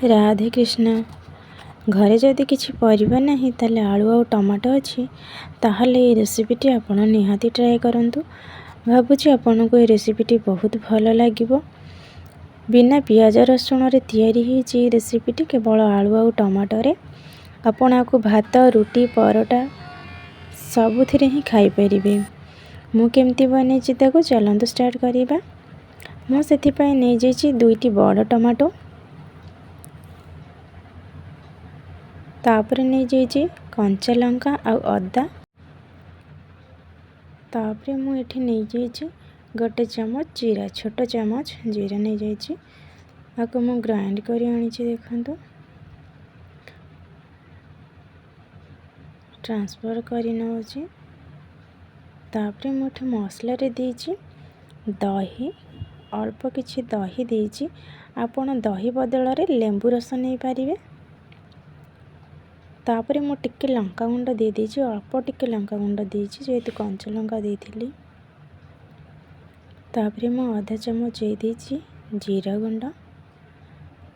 राधे कृष्ण। घरे जदि किसी परिबा नहीं ताले आलू और टमाटो अच्छी ताहले ये रेसिपीटी आपण निहाती ट्राए करंतु। भाबुची आपन को ये रेसिपीटी बहुत भल लागिबो। बिना पियाज रसुण रे तैयारी होईची रेसिपीटी केवल आलू और टमाटो रे। आपण आको भात रुटी परोटा सबुथिरे ही खाई परिबे। मु केमती बनेची ताको चलंतु स्टार्ट करिबा। मु सेथि पय नै जेची दुईटी बड़ टमाटो, तापर नहीं जाइए कंचा लंका आ अदा, तापर मुझे नहीं जाइए गोटे चमच जीरा, छोट चमच जीरा नहीं जाइए आपको मु ग्राइंड कर आनी देखो ट्रांसफर कर नौचे। तापर मुझे मसला रे देइछि दही, अल्प किछि दही देइछि। आपण दही बदल रे लेंबू रस नहीं पारिबे। तापर मु टिके लंका गुंड दे देइछि, अल्प टिके लंका गुंड देइछि जेहेतु कंचा लंका देइथिली। तापर मु आधा चमच दे देइछि जीरा गुंड।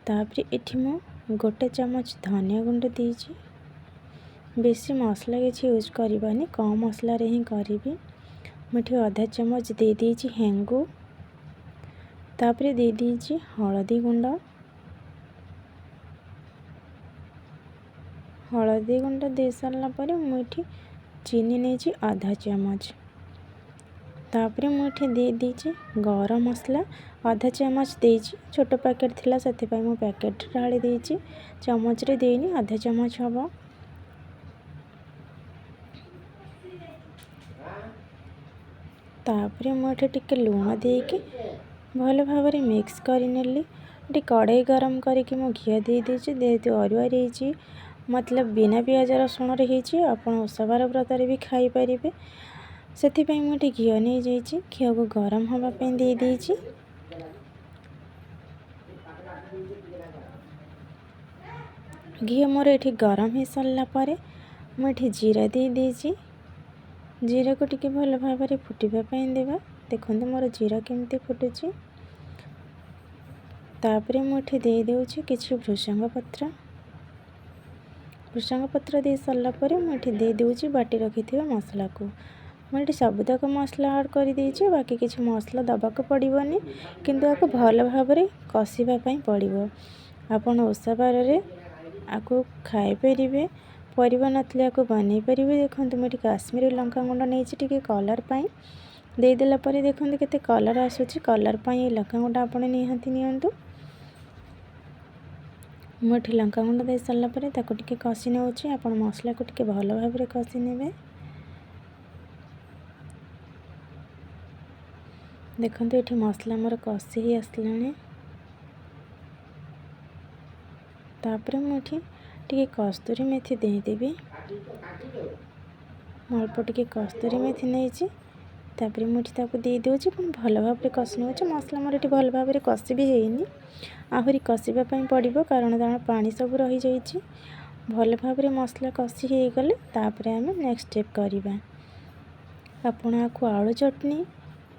तापर एठी मु गोटे चमच धनिया गुंड देइछि। बेसी मसला किछि यूज करबानी, कम मसला रे ही करिबी। मुठी आधा चमच दे देइछि हेंगु। तापर दे देइछि हळदी गुंड, हलदी गुंड दे सारा पर मुठी चीनी नहीं आधा चमच। तापर मुठी दे दीजिए गरम मसला आधा चमच देइछि। छोट पैकेट थिला से मु पैकेट ढाली देइछि, चमच रे देनी आधा चमच हबो। तापर मुठी टिके लूण देके भल भाव मिक्स करनेली। कड़ाई गरम करके मु घी दे दीजिए जेहेतु अरुआ रही मतलब बिना पियाज रसुण रही आप ओषाबार व्रत भी खाई पारिबे। से मुझे घी नहीं जाइए, घी को गरम हाँवाई दे देइछि। घी मोर ये गरम हो सारा पर मुझे जीरा दे देइछि। जीरा को टिके भल भाव फुटापी देवा। देखो मोर जीरा केमती फुटुची। तापर मुझे दे देउछि किछि भृषंग पत्र। भृषंग पत्र दे सारा पर मुझे दे देउछि बाटी रखी मसला को। मुझे सबुतक मसला ऐड कर देइछि, बाकी किछि मसला दबाक पड़िबनी किंतु आपको भल भाव कषापी पड़ो। आपन ओषा बार आपको खाई पारे, परिबा नथले आपको बनै पारे। देखो मुझे काश्मीरी लंका गुंड नहीं कलर पाई देदेला पर देखो केते कलर आसूची। कलर पाई लंका गुंड आप निहाती नियंतु। मुठी लंका गुंड दे सारा पर टिके कषि नौचे। आप मसला को टिके भल भाव कषि नेबे। देखो ये मसला मोर कषि ही आसलानी। तापर मुठी टिके कस्तूरी मेथी देदेवी, अल्प टिके कस्तूरी मेथी नहीं। तापर मुठी ताको दे देउछि भल भाव कषि नौचे। मसला मोर ये भल भाव कषि भी हैनी, आहरी कषापी पड़ो कारण तार पानी सब रही जाइए। भल भाव मसला कषि हो गले तापर आम नेक्स्ट स्टेप करवा। आपण आपको आलू चटनी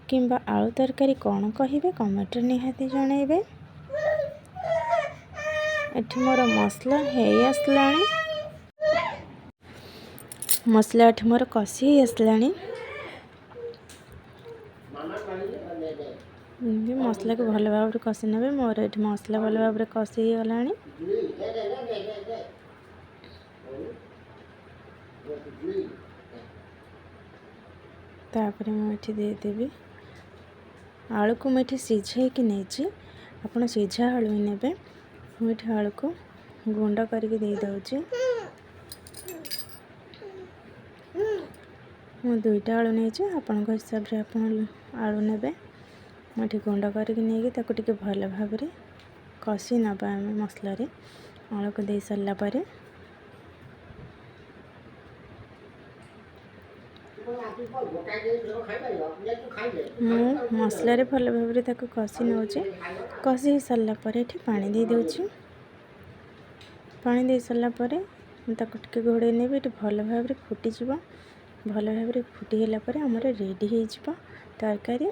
किंबा आलू तरकारी कौन कहे कमेंट निहाती जनइबे। एठी मोर मसला है आसलानी, मसला एठी मोर कषि आसलानी। मसला को भल भाव कषि ने मोर ये मसला भल भाव कषि गला। तापर मुझे देदेवी आलू को मुझे सीझे कि नहीं। आप सीझा आलू ही ने मुझे आलू को गुंड करके दे दौची। मु दुईटा आलू नहीं आपण हिसाब से आप आलू ने मुझे गुंड करके भल भाव कषि नवा मसला आलू को दे सारा पर मसला भल भाव कषि नौचे। कषि हो सारा पर पानी दे देउछि। पानी दे सारा पर टिके घोड़े ने भल भाव फुटीज। भल भाव फुटीगला आमर रेडी हो तरकारी।